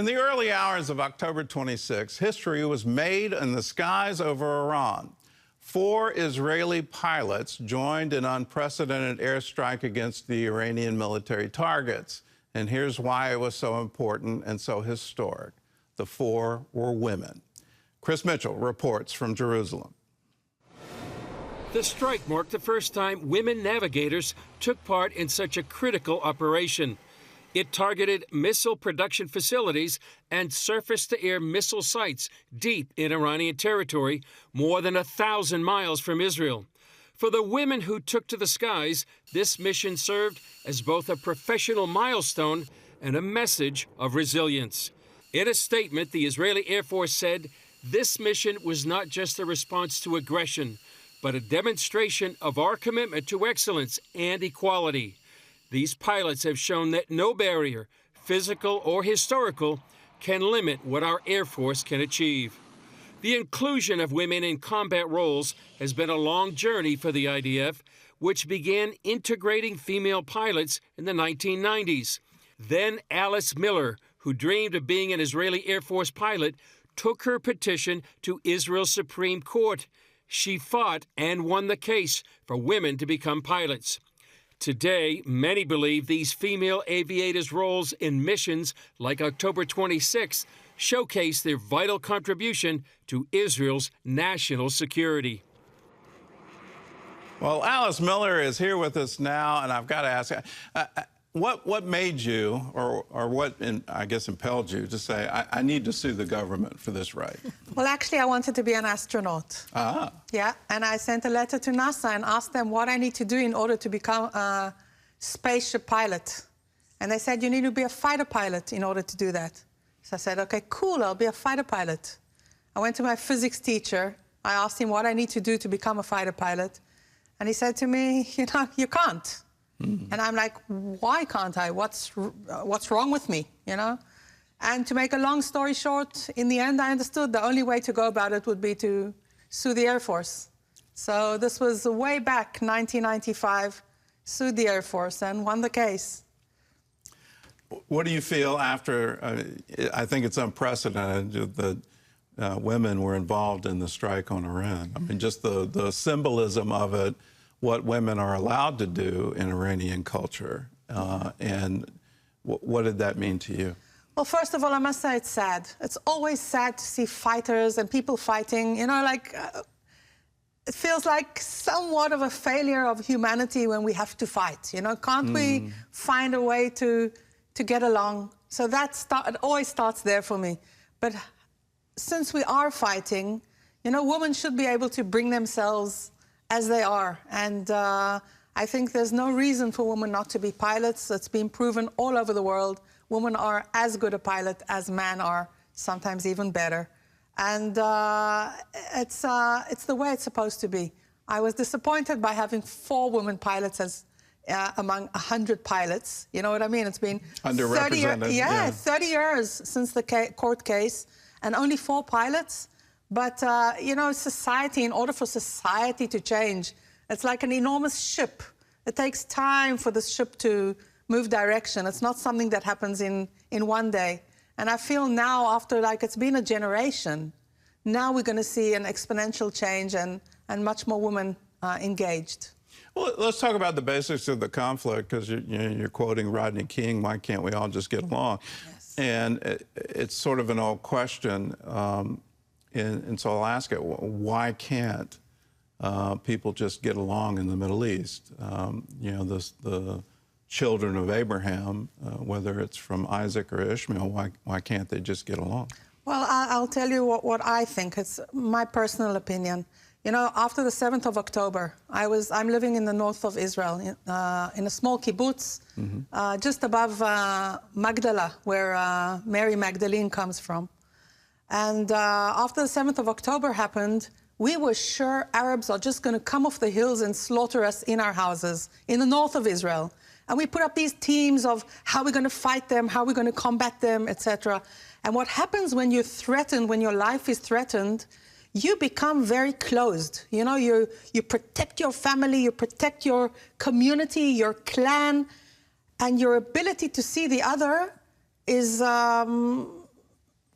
In the early hours of October 26, history was made in the skies over Iran. 4 Israeli pilots joined an unprecedented airstrike against the Iranian military targets. And here's why it was so important and so historic. The 4 were women. Chris Mitchell reports from Jerusalem. The strike marked the first time women navigators took part in such a critical operation. It targeted missile production facilities and surface-to-air missile sites deep in Iranian territory, more than 1,000 miles from Israel. For the women who took to the skies, this mission served as both a professional milestone and a message of resilience. In a statement, the Israeli Air Force said this mission was not just a response to aggression, but a demonstration of our commitment to excellence and equality. These pilots have shown that no barrier, physical or historical, can limit what our Air Force can achieve. The inclusion of women in combat roles has been a long journey for the IDF, which began integrating female pilots in the 1990s. Then Alice Miller, who dreamed of being an Israeli Air Force pilot, took her petition to Israel's Supreme Court. She fought and won the case for women to become pilots. Today, many believe these female aviators' roles in missions like October 26 showcase their vital contribution to Israel's national security. Well, Alice Miller is here with us now, and I've got to ask, what made you, or what, I guess, impelled you to say, I need to sue the government for this right? Well, actually, I wanted to be an astronaut. Ah. Yeah, and I sent a letter to NASA and asked them what I need to do in order to become a spaceship pilot. And they said, you need to be a fighter pilot in order to do that. So I said, okay, cool, I'll be a fighter pilot. I went to my physics teacher. I asked him what I need to do to become a fighter pilot. And he said to me, you know, you can't. And I'm like, why can't I? What's wrong with me, you know? And to make a long story short, in the end, I understood the only way to go about it would be to sue the Air Force. So this was way back, 1995, sued the Air Force and won the case. What do you feel after, I think it's unprecedented that women were involved in the strike on Iran? I mean, just the symbolism of it, what women are allowed to do in Iranian culture, and what did that mean to you? Well, first of all, I must say it's sad. It's always sad to see fighters and people fighting. You know, like, it feels like somewhat of a failure of humanity when we have to fight. You know, can't we find a way to get along? So it always starts there for me. But since we are fighting, you know, women should be able to bring themselves as they are. And I think there's no reason for women not to be pilots. It's been proven all over the world. Women are as good a pilot as men are, sometimes even better. And it's the way it's supposed to be. I was disappointed by having 4 women pilots as among 100 pilots. You know what I mean? It's been 30 years since the court case, and only 4 pilots. But, you know, society, in order for society to change, it's like an enormous ship. It takes time for the ship to move direction. It's not something that happens in one day. And I feel now, after, like, it's been a generation, now we're going to see an exponential change and much more women engaged. Well, let's talk about the basics of the conflict, because you're quoting Rodney King, why can't we all just get along? Yes. And it's sort of an old question. And so I'll ask it, why can't people just get along in the Middle East? You know, the children of Abraham, whether it's from Isaac or Ishmael, why can't they just get along? Well, I'll tell you what I think. It's my personal opinion. You know, after the 7th of October, I'm living in the north of Israel, in a small kibbutz, just above Magdala, where Mary Magdalene comes from. And after the 7th of October happened, we were sure Arabs are just going to come off the hills and slaughter us in our houses in the north of Israel. And we put up these teams of how we're going to fight them, how we're going to combat them, etc. And what happens when you're threatened, when your life is threatened, you become very closed. You know, you protect your family, you protect your community, your clan, and your ability to see the other is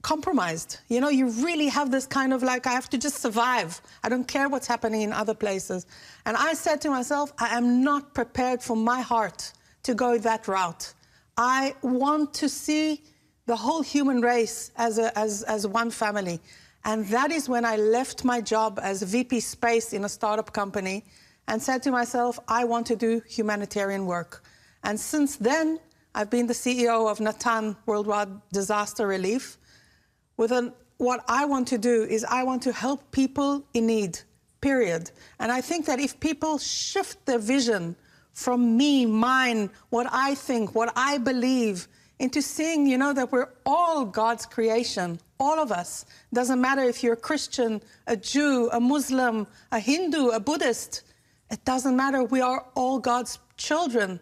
compromised. You know, you really have this kind of like, I have to just survive. I don't care what's happening in other places. And I said to myself, I am not prepared for my heart to go that route. I want to see the whole human race as one family. And that is when I left my job as VP Space in a startup company and said to myself, I want to do humanitarian work. And since then, I've been the CEO of Natan, Worldwide Disaster Relief. What I want to do is I want to help people in need, period. And I think that if people shift their vision from me, mine, what I think, what I believe, into seeing, you know, that we're all God's creation, all of us. Doesn't matter if you're a Christian, a Jew, a Muslim, a Hindu, a Buddhist. It doesn't matter. We are all God's children.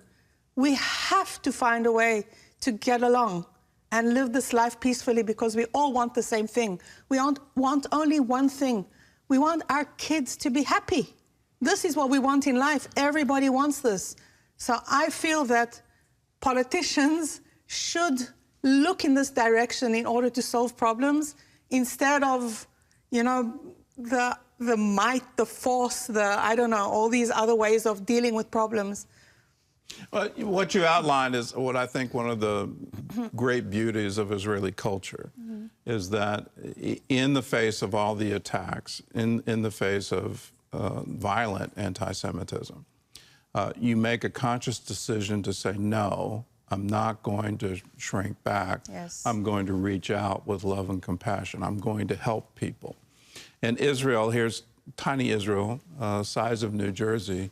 We have to find a way to get along and live this life peacefully because we all want the same thing. We want only one thing. We want our kids to be happy. This is what we want in life. Everybody wants this. So I feel that politicians should look in this direction in order to solve problems instead of, you know, the might, the force, I don't know, all these other ways of dealing with problems. Well, what you outlined is what I think one of the great beauties of Israeli culture is that in the face of all the attacks, in the face of violent anti-Semitism, you make a conscious decision to say, no, I'm not going to shrink back. Yes. I'm going to reach out with love and compassion. I'm going to help people. And Israel, here's tiny Israel, size of New Jersey,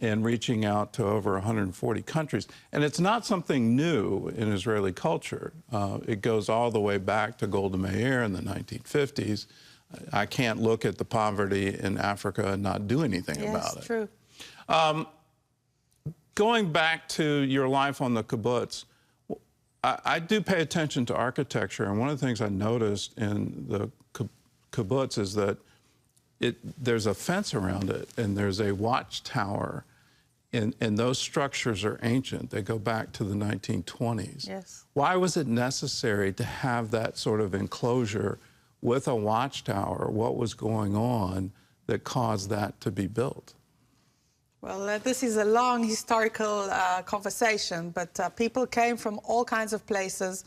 and reaching out to over 140 countries. And it's not something new in Israeli culture. It goes all the way back to Golda Meir in the 1950s. I can't look at the poverty in Africa and not do anything about it. Yes, true. Going back to your life on the kibbutz, I do pay attention to architecture, and one of the things I noticed in the kibbutz is that there's a fence around it, and there's a watchtower, and those structures are ancient. They go back to the 1920s. Yes. Why was it necessary to have that sort of enclosure with a watchtower? What was going on that caused that to be built? Well, this is a long historical conversation, but people came from all kinds of places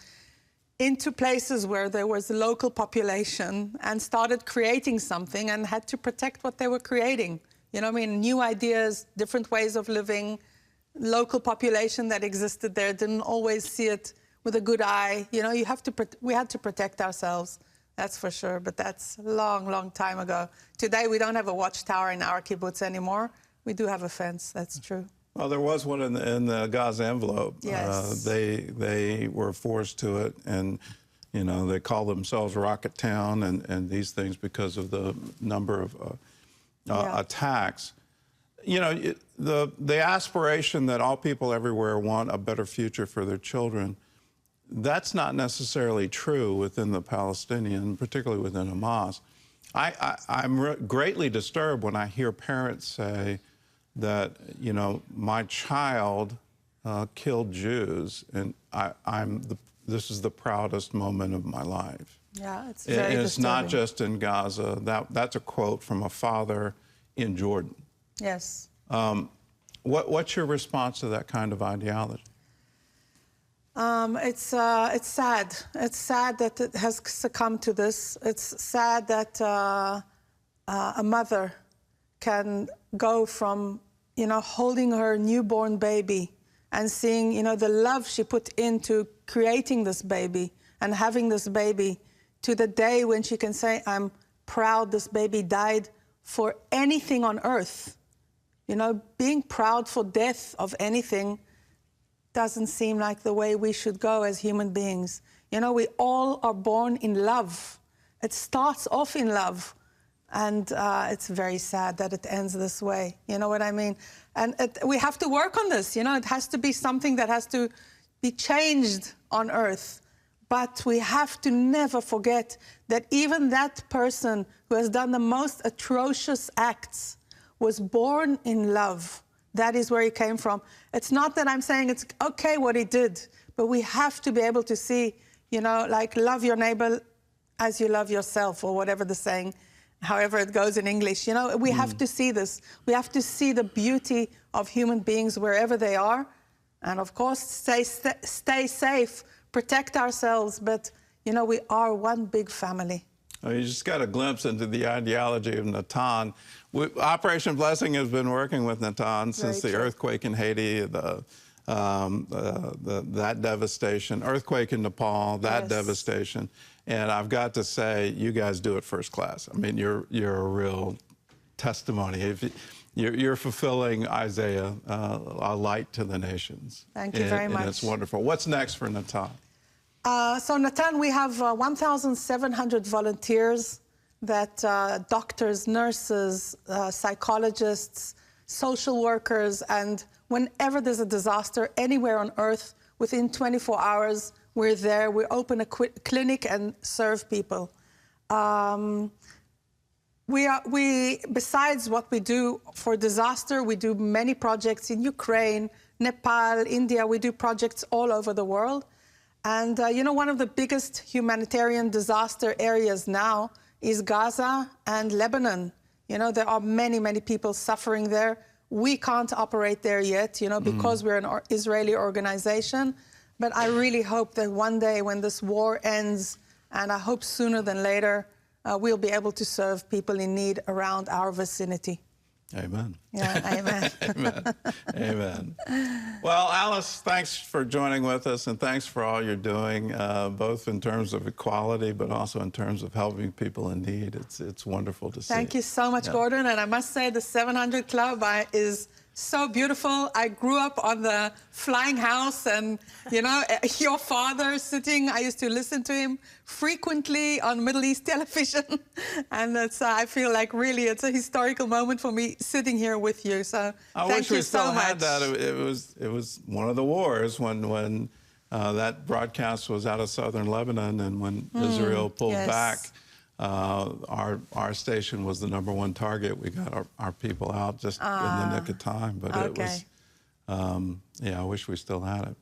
into places where there was a local population and started creating something and had to protect what they were creating. You know what I mean? New ideas, different ways of living, local population that existed there didn't always see it with a good eye. You know, we had to protect ourselves, that's for sure, but that's a long, long time ago. Today, we don't have a watchtower in our kibbutz anymore. We do have a fence, that's true. Well, there was one in the Gaza envelope. Yes. They were forced to it, and you know they call themselves Rocket Town and these things because of the number of attacks. You know, the aspiration that all people everywhere want a better future for their children, that's not necessarily true within the Palestinian, particularly within Hamas. I'm greatly disturbed when I hear parents say that, you know, my child killed Jews, and this is the proudest moment of my life. Yeah, it's very disturbing. It's not just in Gaza. That's a quote from a father in Jordan. Yes. What's your response to that kind of ideology? It's sad. It's sad that it has succumbed to this. It's sad that a mother can go from, you know, holding her newborn baby and seeing, you know, the love she put into creating this baby and having this baby to the day when she can say, I'm proud this baby died for anything on earth. You know, being proud for death of anything doesn't seem like the way we should go as human beings. You know, we all are born in love. It starts off in love. And it's very sad that it ends this way. You know what I mean? And we have to work on this. You know, it has to be something that has to be changed on earth. But we have to never forget that even that person who has done the most atrocious acts was born in love. That is where he came from. It's not that I'm saying it's okay what he did, but we have to be able to see, you know, like love your neighbor as you love yourself, or whatever the saying, however it goes in English. You know, we have to see this. We have to see the beauty of human beings wherever they are. And of course, stay safe, protect ourselves. But, you know, we are one big family. Well, you just got a glimpse into the ideology of Natan. Operation Blessing has been working with Natan since the earthquake in Haiti, that devastation, earthquake in Nepal, that devastation. And I've got to say, you guys do it first class. I mean, you're a real testimony. You're fulfilling Isaiah, a light to the nations. Thank you very much. And it's wonderful. What's next for Natan? So Natan, we have 1,700 volunteers that doctors, nurses, psychologists, social workers, and whenever there's a disaster anywhere on earth, within 24 hours, we're there. We open a clinic and serve people. Besides what we do for disaster, we do many projects in Ukraine, Nepal, India. We do projects all over the world. And, you know, one of the biggest humanitarian disaster areas now is Gaza and Lebanon. You know, there are many, many people suffering there. We can't operate there yet, you know, because we're an Israeli organization. But I really hope that one day when this war ends, and I hope sooner than later, we'll be able to serve people in need around our vicinity. Amen. Yeah, amen. Amen. Amen. Well, Alice, thanks for joining with us, and thanks for all you're doing, both in terms of equality, but also in terms of helping people in need. It's wonderful to see. Thank you so much, Gordon. And I must say, the 700 Club is so beautiful. I grew up on the Flying House, and, you know, your father sitting, I used to listen to him frequently on Middle East television. And it's, I feel like really it's a historical moment for me sitting here with you. So thank you so much. I wish we still had that. It was one of the wars when that broadcast was out of southern Lebanon, and when Israel pulled back. Our station was the #1 target. We got our people out just in the nick of time, but it was, yeah, I wish we still had it.